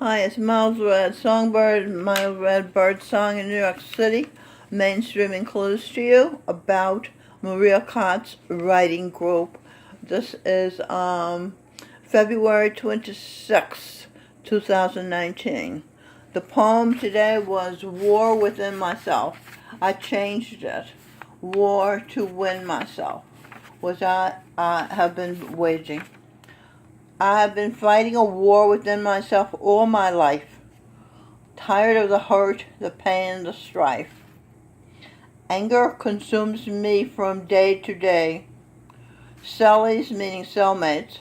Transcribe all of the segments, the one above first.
Hi, it's Miles Red Songbird, Miles Red Bird Song in New York City. Mainstreaming clues to you about Maria Kott's writing group. This is February 26th, 2019. The poem today was War Within Myself. I changed it. War to Win Myself, which I have been waging. I have been fighting a war within myself all my life, tired of the hurt, the pain, the strife. Anger consumes me from day to day. Cellies, meaning cellmates,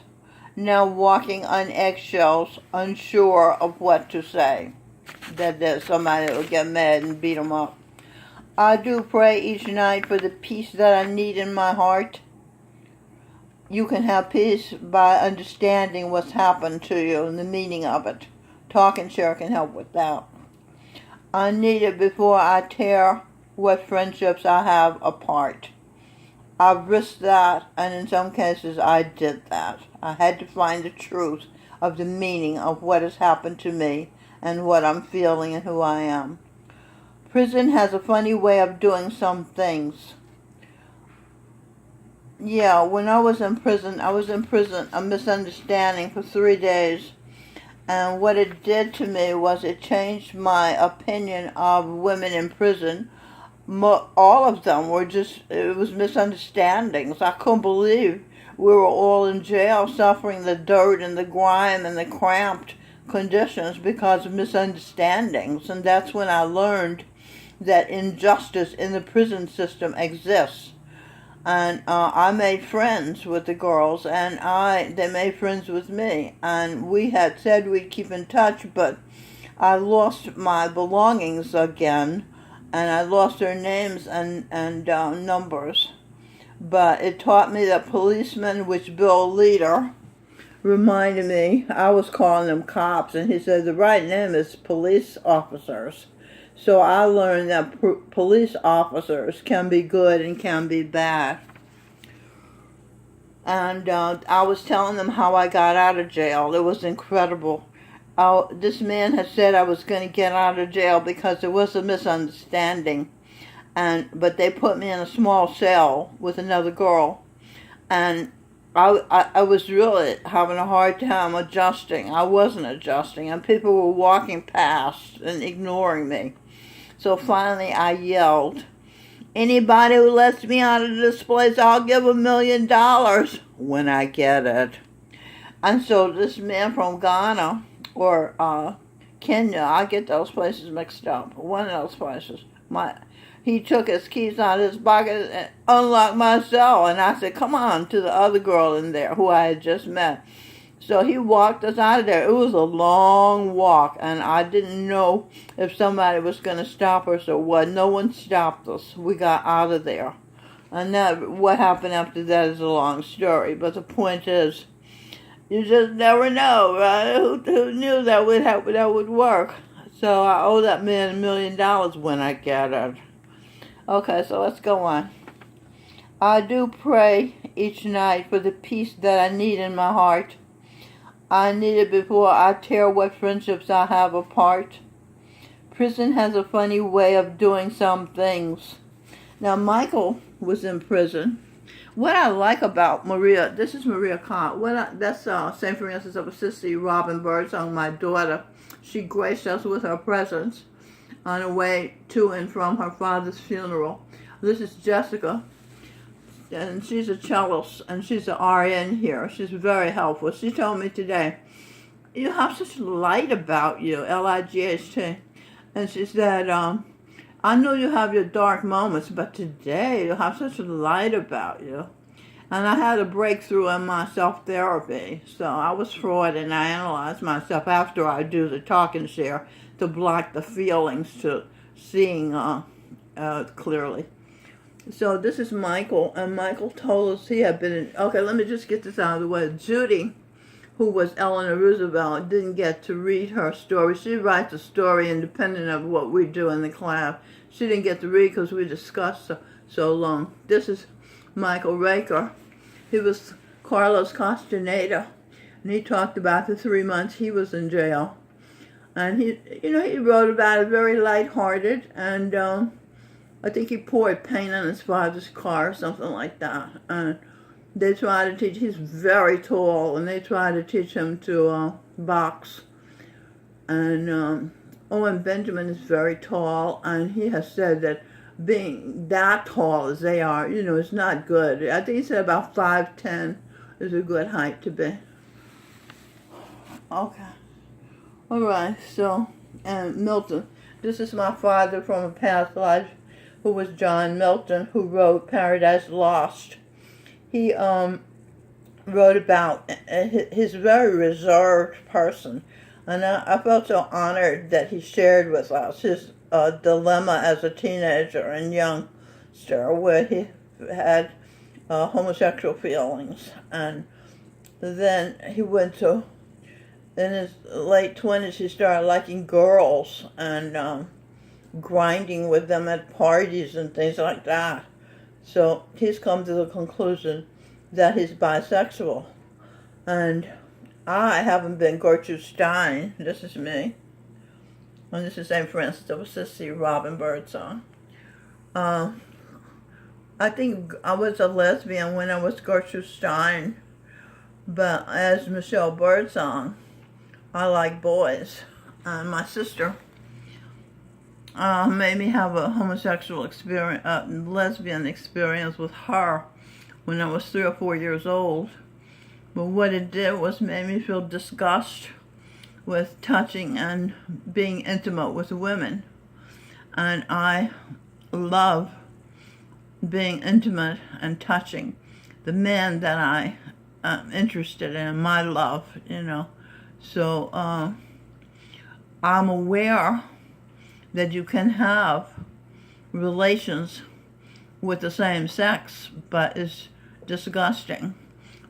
now walking on eggshells, unsure of what to say. That there's somebody that will get mad and beat them up. I do pray each night for the peace that I need in my heart. You can have peace by understanding what's happened to you and the meaning of it. Talk and share can help with that. I need it before I tear what friendships I have apart. I've risked that, and in some cases I did that. I had to find the truth of the meaning of what has happened to me and what I'm feeling and who I am. Prison has a funny way of doing some things. Yeah, when I was in prison, a misunderstanding for 3 days. And what it did to me was it changed my opinion of women in prison. All of them were it was misunderstandings. I couldn't believe we were all in jail suffering the dirt and the grime and the cramped conditions because of misunderstandings. And that's when I learned that injustice in the prison system exists. And I made friends with the girls, and they made friends with me. And we had said we'd keep in touch, but I lost my belongings again, and I lost their names and numbers. But it taught me that policemen, which Bill Leader reminded me, I was calling them cops, and he said the right name is police officers. So I learned that police officers can be good and can be bad. And I was telling them how I got out of jail. It was incredible. This man had said I was going to get out of jail because there was a misunderstanding. But they put me in a small cell with another girl. And I was really having a hard time adjusting. I wasn't adjusting. And people were walking past and ignoring me. So finally I yelled, "Anybody who lets me out of this place, I'll give $1 million when I get it." And so this man from Ghana or Kenya, I get those places mixed up, one of those places, he took his keys out of his pocket and unlocked my cell. And I said, "Come on," to the other girl in there who I had just met. So he walked us out of there. It was a long walk, and I didn't know if somebody was going to stop us or what. No one stopped us. We got out of there. And what happened after that is a long story. But the point is, you just never know, right? Who knew that would work? So I owe that man $1 million when I get it. Okay, so let's go on. I do pray each night for the peace that I need in my heart. I need it before I tear what friendships I have apart. Prison has a funny way of doing some things. Now, Michael was in prison. What I like about Maria, this is Maria Kott. That's St. Francis of Assisi, Robin Birdsong, my daughter. She graced us with her presence on her way to and from her father's funeral. This is Jessica. And she's a cellist, and she's an RN here. She's very helpful. She told me today, "You have such light about you," L-I-G-H-T. And she said, "I know you have your dark moments, but today you have such a light about you." And I had a breakthrough in my self-therapy. So I was fraud, and I analyzed myself after I do the talk and share to block the feelings to seeing clearly. So this is Michael, and Michael told us he had been in... Okay, let me just get this out of the way. Judy, who was Eleanor Roosevelt, didn't get to read her story. She writes a story independent of what we do in the class. She didn't get to read because we discussed so long. This is Michael Raker. He was Carlos Castaneda, and he talked about the 3 months he was in jail. And he wrote about it very lighthearted, and I think he poured paint on his father's car or something like that. And they try to teach, he's very tall, and they try to teach him to box. And Owen Benjamin is very tall, and he has said that being that tall as they are, is not good. I think he said about 5'10" is a good height to be. Okay. All right, so, and Milton. This is my father from a past life, who was John Milton, who wrote Paradise Lost. He wrote about his very reserved person. And I felt so honored that he shared with us his dilemma as a teenager and youngster, where he had homosexual feelings. And then he went to, in his late 20s, he started liking girls and grinding with them at parties and things like that. So he's come to the conclusion that he's bisexual. And I haven't been Gertrude Stein. This is me. And this is St. Francis of Assisi, Robin Birdsong. I think I was a lesbian when I was Gertrude Stein. But as Michelle Birdsong, I like boys. My sister made me have a homosexual experience, lesbian experience with her when I was 3 or 4 years old. But what it did was made me feel disgust with touching and being intimate with women. And I love being intimate and touching the men that I am interested in, my love, So I'm aware that you can have relations with the same sex, but it's disgusting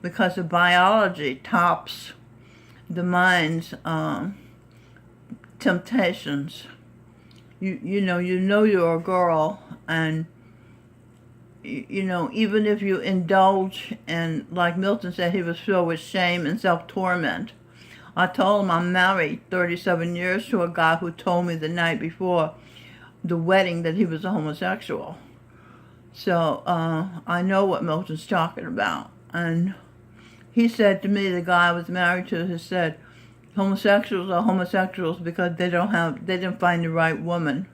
because the biology tops the mind's temptations. You know you're a girl, and even if you indulge in, like Milton said, he was filled with shame and self-torment. I told him I'm married 37 years to a guy who told me the night before the wedding that he was a homosexual. So I know what Milton's talking about. And he said to me, the guy I was married to, he said, homosexuals are homosexuals because they didn't find the right woman.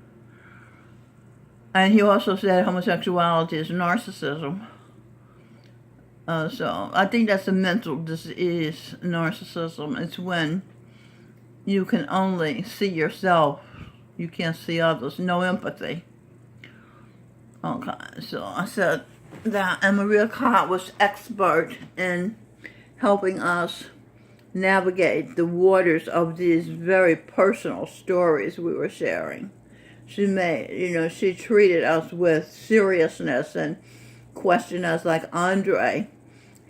And he also said homosexuality is narcissism. So I think that's a mental disease, narcissism. It's when you can only see yourself, you can't see others, no empathy. Okay, so I said that, and Maria Cott was expert in helping us navigate the waters of these very personal stories we were sharing. She she treated us with seriousness and questioned us, like Andre.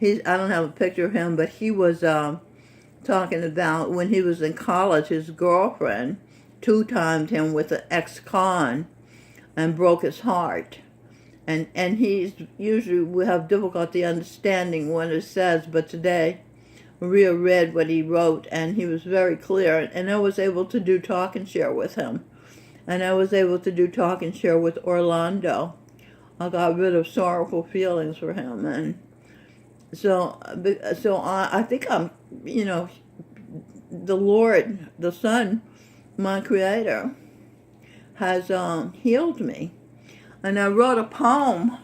I don't have a picture of him, but he was talking about when he was in college, his girlfriend two-timed him with an ex-con and broke his heart. And he's usually will have difficulty understanding what it says, but today Maria read what he wrote, and he was very clear, and I was able to do talk and share with him. And I was able to do talk and share with Orlando. I got rid of sorrowful feelings for him, and so I think I'm, the Lord, the Son, my Creator, has healed me. And I wrote a poem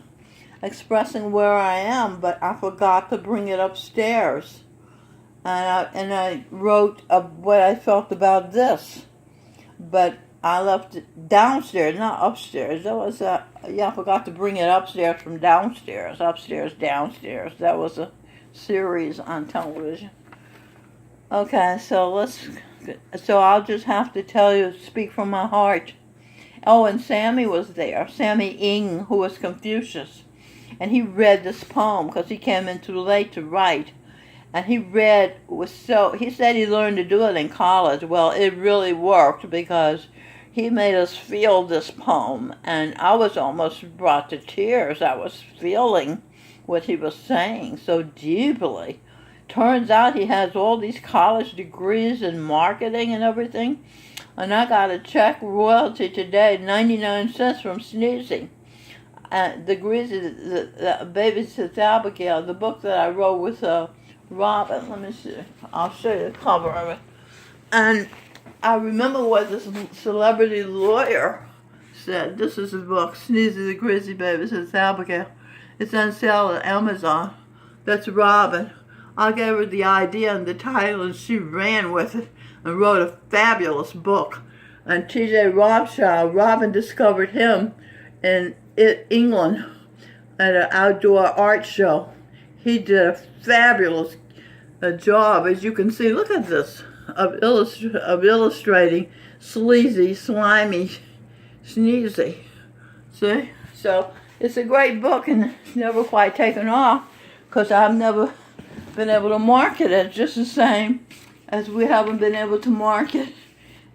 expressing where I am, but I forgot to bring it upstairs. And I wrote what I felt about this, but I left it downstairs, not upstairs. That was I forgot to bring it upstairs from downstairs. Upstairs, downstairs. That was a series on television. Okay, so I'll just have to tell you, speak from my heart. Oh, and Sammy was there. Sammy Ing, who was Confucius. And he read this poem because he came in too late to write. And he said he learned to do it in college. Well, it really worked because he made us feel this poem. And I was almost brought to tears. I was feeling what he was saying so deeply turns out he has all these college degrees in marketing and everything. And I got a check royalty today, 99 cents from Sneezy. The Greasy, the Baby Sits Abigail, the book that I wrote with Robin. Let me see. I'll show you the cover of it. And I remember what this celebrity lawyer said. This is his book, Sneezy the Greasy Baby Sits Abigail. It's on sale at Amazon. That's Robin. I gave her the idea and the title, and she ran with it and wrote a fabulous book. And T.J. Robin discovered him in England at an outdoor art show. He did a fabulous job, as you can see. Look at this, of illustrating sleazy, slimy, Sneezy. See? So it's a great book, and it's never quite taken off because I've never been able to market it, just the same as we haven't been able to market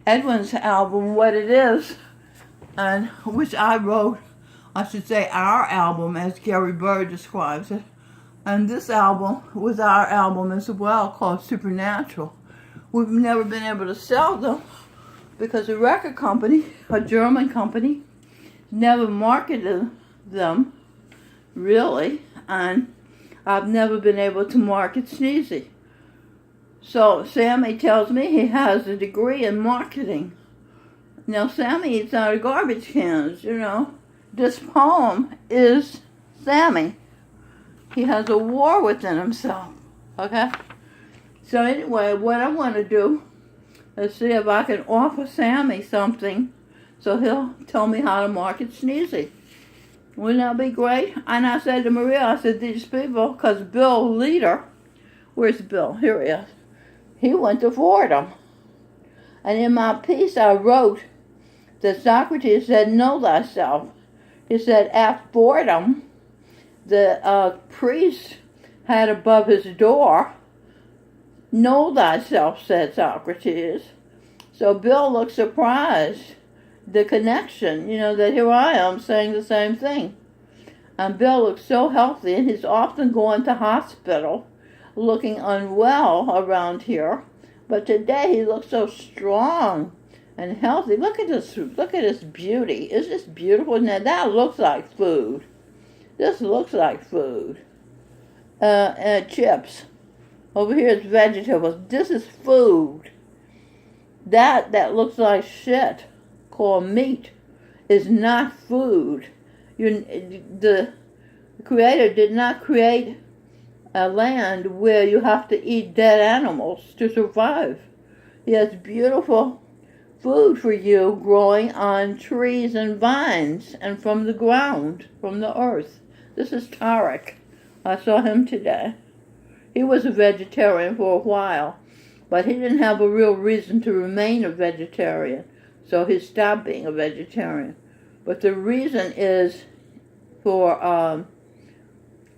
Edwin's album, What It Is, and which I wrote, I should say our album, as Gary Bird describes it. And this album was our album as well, called Supernatural. We've never been able to sell them because the record company, a German company, never marketed them, really, and I've never been able to market Sneezy. So Sammy tells me he has a degree in marketing. Now Sammy eats out of garbage cans, you know. This poem is Sammy. He has a war within himself, okay? So anyway, what I want to do is see if I can offer Sammy something so he'll tell me how to market Sneezy. Wouldn't that be great? And I said to Maria, I said, these people, because Bill Leader, where's Bill? Here he is. He went to Fordham. And in my piece I wrote that Socrates said, know thyself. He said, at Fordham, the priest had above his door, know thyself, said Socrates. So Bill looked surprised, the connection, you know, that here I am saying the same thing. And Bill looks so healthy, and he's often going to hospital looking unwell around here. But today he looks so strong and healthy. Look at this beauty. Is this beautiful? Now that looks like food. This looks like food. And chips. Over here is vegetables. This is food. That looks like shit, called meat, is not food. The Creator did not create a land where you have to eat dead animals to survive. He has beautiful food for you growing on trees and vines and from the ground, from the earth. This is Tarek. I saw him today. He was a vegetarian for a while, but he didn't have a real reason to remain a vegetarian, so he stopped being a vegetarian. But the reason is for,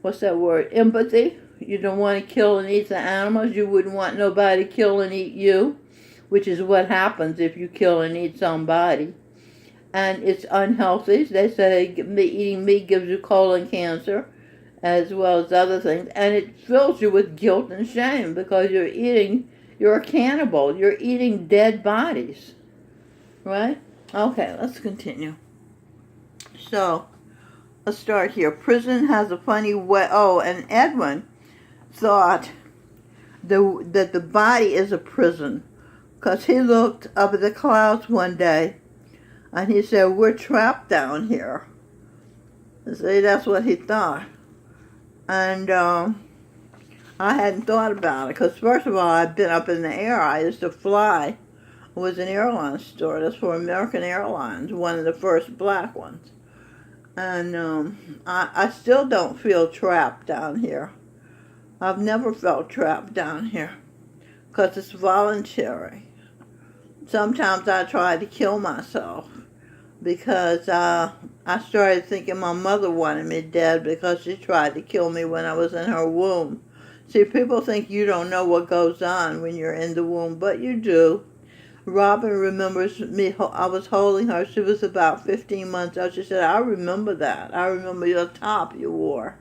what's that word, empathy. You don't want to kill and eat the animals. You wouldn't want nobody to kill and eat you, which is what happens if you kill and eat somebody. And it's unhealthy. They say eating meat gives you colon cancer, as well as other things. And it fills you with guilt and shame because you're a cannibal. You're eating dead bodies. Right? Okay, let's continue. So, let's start here. Prison has a funny way. Oh, and Edwin thought that the body is a prison because he looked up at the clouds one day and he said, we're trapped down here. See, that's what he thought. And I hadn't thought about it because, first of all, I'd been up in the air. I used to fly. It was an airline store. That's for American Airlines, one of the first black ones. And I still don't feel trapped down here. I've never felt trapped down here because it's voluntary. Sometimes I try to kill myself because I started thinking my mother wanted me dead because she tried to kill me when I was in her womb. See, people think you don't know what goes on when you're in the womb, but you do. Robin remembers me. I was holding her. She was about 15 months old. She said, I remember that. I remember your top you wore.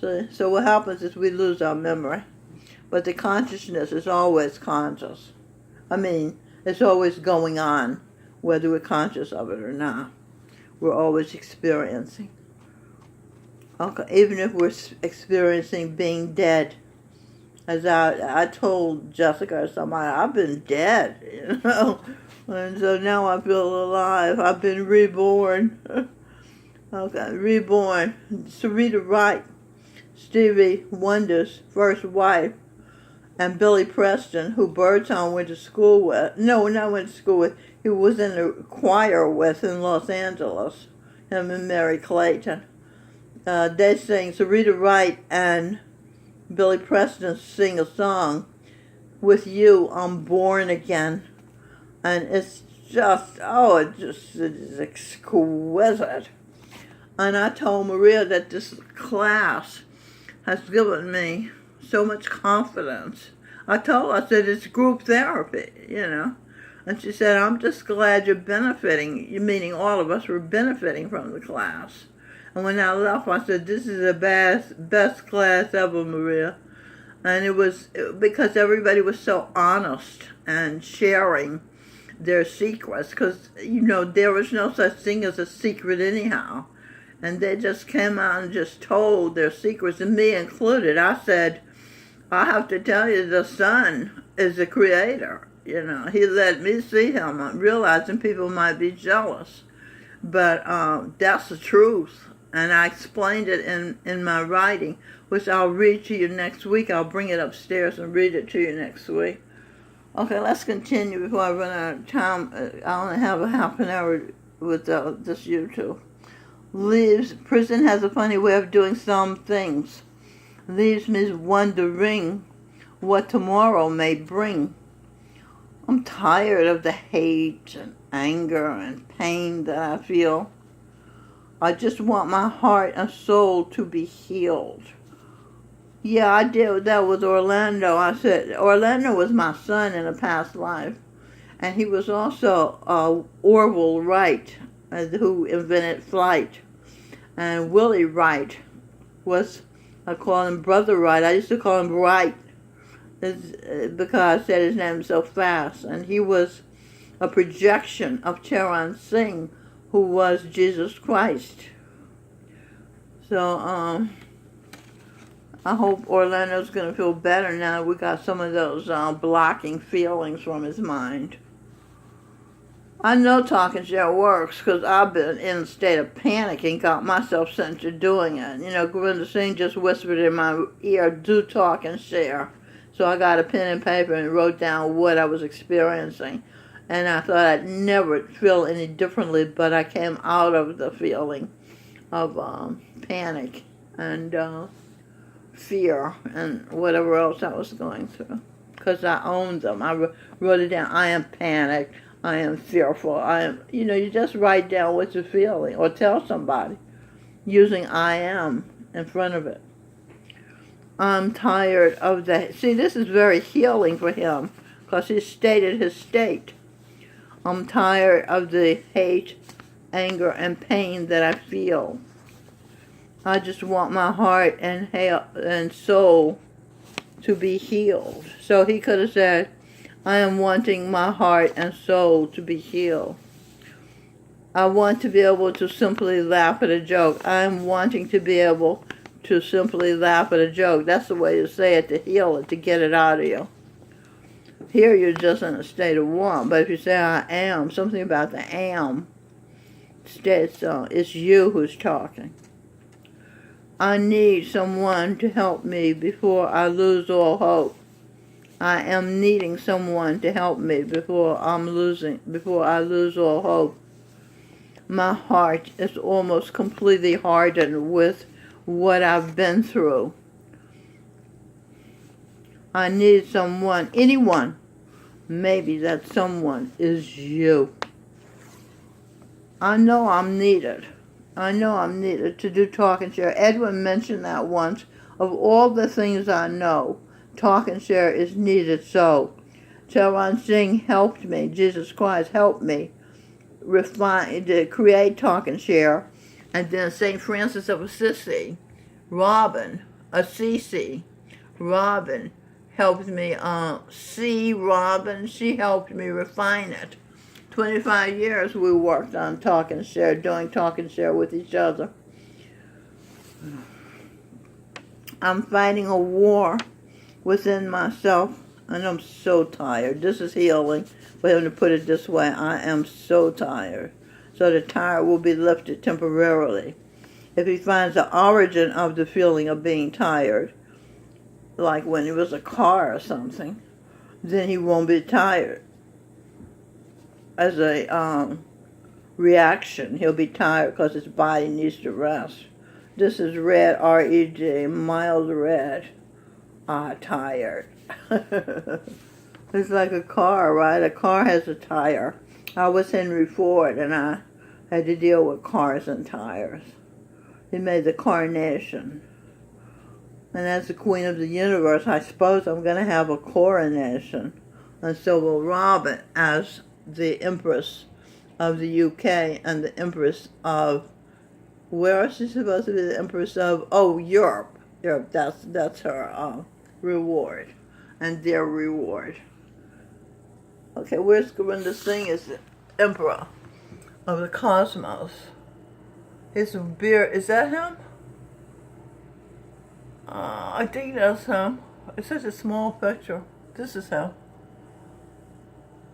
So what happens is we lose our memory. but the consciousness is always conscious. I mean, it's always going on, whether we're conscious of it or not. We're always experiencing. Okay, even if we're experiencing being dead. As I told Jessica or somebody, I've been dead, And so now I feel alive. I've been reborn. Okay, reborn. Sarita Wright, Stevie Wonder's first wife, and Billy Preston, who Birdsong went to school with. No, not went to school with. He was in the choir with in Los Angeles. Him and Mary Clayton. They sing, Sarita Wright and Billy Preston sing a song, With You, I'm Born Again. And it's just, it's exquisite. And I told Maria that this class has given me so much confidence. I told her, I said, it's group therapy, And she said, I'm just glad you're benefiting, meaning all of us were benefiting from the class. And when I left, I said, this is the best class ever, Maria. And it was because everybody was so honest and sharing their secrets. Because, there was no such thing as a secret anyhow. And they just came out and just told their secrets, and me included. I said, I have to tell you, the Son is the creator. He let me see him. I'm realizing people might be jealous. But that's the truth. And I explained it in my writing, which I'll read to you next week. I'll bring it upstairs and read it to you next week. Okay, let's continue before I run out of time. I only have a half an hour with this YouTube. Prison has a funny way of doing some things. Leaves me wondering what tomorrow may bring. I'm tired of the hate and anger and pain that I feel. I just want my heart and soul to be healed. Yeah, I did that with Orlando. I said, Orlando was my son in a past life. And he was also Orville Wright, who invented flight. And Willie Wright was, I call him Brother Wright. I used to call him Wright because I said his name so fast. And he was a projection of Charan Singh, who was Jesus Christ. So, I hope Orlando's going to feel better now we got some of those blocking feelings from his mind. I know talking share works because I've been in a state of panic and got myself sent to doing it. Gurinder Singh just whispered in my ear, do talk and share. So I got a pen and paper and wrote down what I was experiencing. And I thought I'd never feel any differently, but I came out of the feeling of panic and fear and whatever else I was going through. Because I owned them. I wrote it down. I am panicked. I am fearful. I am, you just write down what you're feeling or tell somebody using I am in front of it. I'm tired of that. See, this is very healing for him because he stated his state. I'm tired of the hate, anger, and pain that I feel. I just want my heart and soul to be healed. So he could have said, I am wanting my heart and soul to be healed. I want to be able to simply laugh at a joke. I am wanting to be able to simply laugh at a joke. That's the way to say it, to heal it, to get it out of you. Here you're just in a state of want. But if you say, I am, something about the am, it's you who's talking. I need someone to help me before I lose all hope. I am needing someone to help me before I lose all hope. My heart is almost completely hardened with what I've been through. I need someone, anyone. Maybe that someone is you. I know I'm needed. I know I'm needed to do talk and share. Edwin mentioned that once. Of all the things I know, talk and share is needed so. Charan Singh helped me. Jesus Christ helped me refine, to create talk and share. And then St. Francis of Assisi, Robin helped me see Robin. She helped me refine it. 25 years we worked on Talk and Share, doing Talk and Share with each other. I'm fighting a war within myself, and I'm so tired. This is healing, for him to put it this way. I am so tired. So the tire will be lifted temporarily. If he finds the origin of the feeling of being tired, like when it was a car or something, then he won't be tired. As a reaction, he'll be tired because his body needs to rest. This is red, R-E-D, mild red. Tired. It's like a car, right? A car has a tire. I was Henry Ford, and I had to deal with cars and tires. He made the carnation. And as the queen of the universe, I suppose I'm going to have a coronation. And so will Robin as the empress of the UK and the empress of, where is she supposed to be the empress of? Oh, Europe. Europe, that's her reward and their reward. Okay, where's Gurinder Singh is the emperor of the cosmos. His beard, is that him? I think that's him. It's such a small picture. This is him.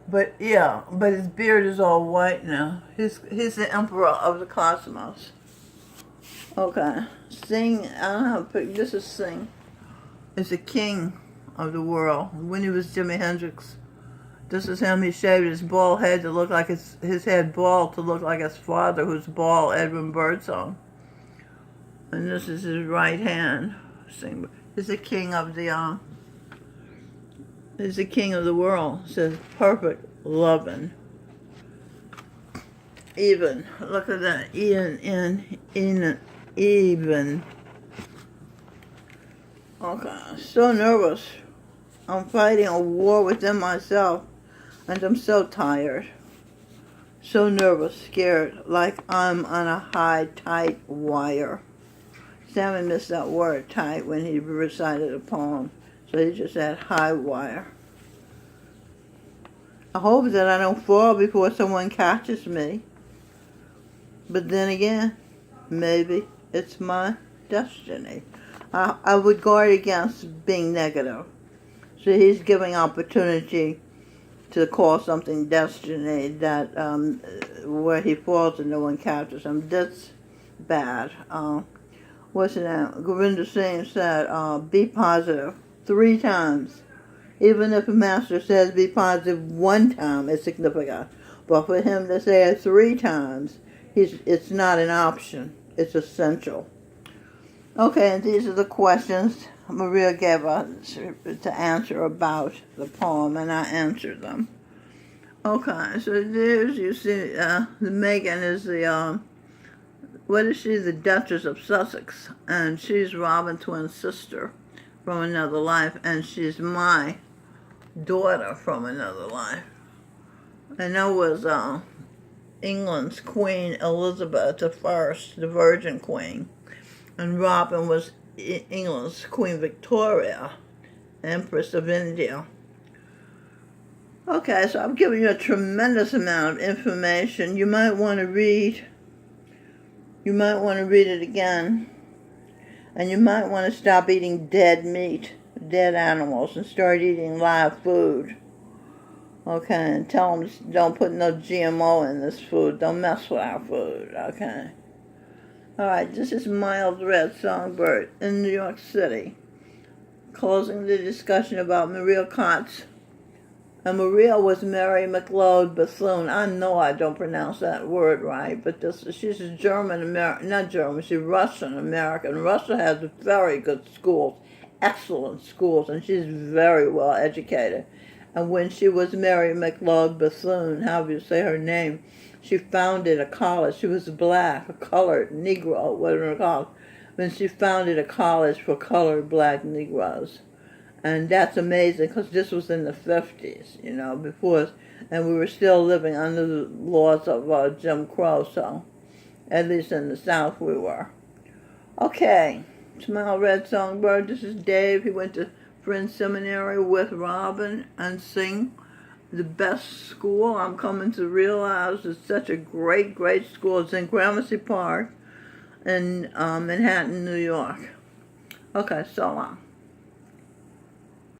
But yeah, but his beard is all white now. He's the emperor of the cosmos. Okay, Singh, I don't have a picture. This is Singh. Is the king of the world. When he was Jimi Hendrix, this is him. He shaved his bald head to look like his head bald to look like his father, who's bald, Edwin Birdsong. And this is his right hand. He's the king of the he's the king of the world. It says perfect, loving, even. Look at that, even. Okay, so nervous. I'm fighting a war within myself, and I'm so tired. So nervous, scared, like I'm on a high, tight wire. Sammy missed that word, tight, when he recited a poem. So he just said high wire. I hope that I don't fall before someone catches me. But then again, maybe it's my destiny. I would guard against being negative. So he's giving opportunity to call something destiny that where he falls and no one catches him. That's bad. What's the name? Gurinder Singh said, be positive 3 times. Even if a master says be positive 1 time, it's significant. But for him to say it 3 times, it's not an option. It's essential. Okay, and these are the questions Maria gave us to answer about the poem, and I answered them. Okay, so there's, you see, the Megan is the, what is she? The Duchess of Sussex, and she's Robin Twin's sister from another life, and she's my daughter from another life. And that was England's Queen Elizabeth I, the Virgin Queen. And Robin was England's Queen Victoria, Empress of India. Okay, so I'm giving you a tremendous amount of information. You might want to read. You might want to read it again. And you might want to stop eating dead meat, dead animals, and start eating live food. Okay, and tell them don't put no GMO in this food. Don't mess with our food, okay? All right, this is Mild Red Songbird in New York City. Closing the discussion about Maria Katz. And Maria was Mary McLeod Bethune. I know I don't pronounce that word right, but she's a she's Russian American. Russia has very good schools, excellent schools, and she's very well educated. And when she was Mary McLeod Bethune, however you say her name, she founded a college. She was black, a colored Negro, whatever it's called. When she founded a college for colored black Negroes. And that's amazing because this was in the 50s, before, and we were still living under the laws of Jim Crow, so at least in the South we were. Okay, Smile Red Songbird, this is Dave. He went to Friends Seminary with Robin and sing the best school. I'm coming to realize it's such a great, great school. It's in Gramercy Park in Manhattan, New York. Okay, so long.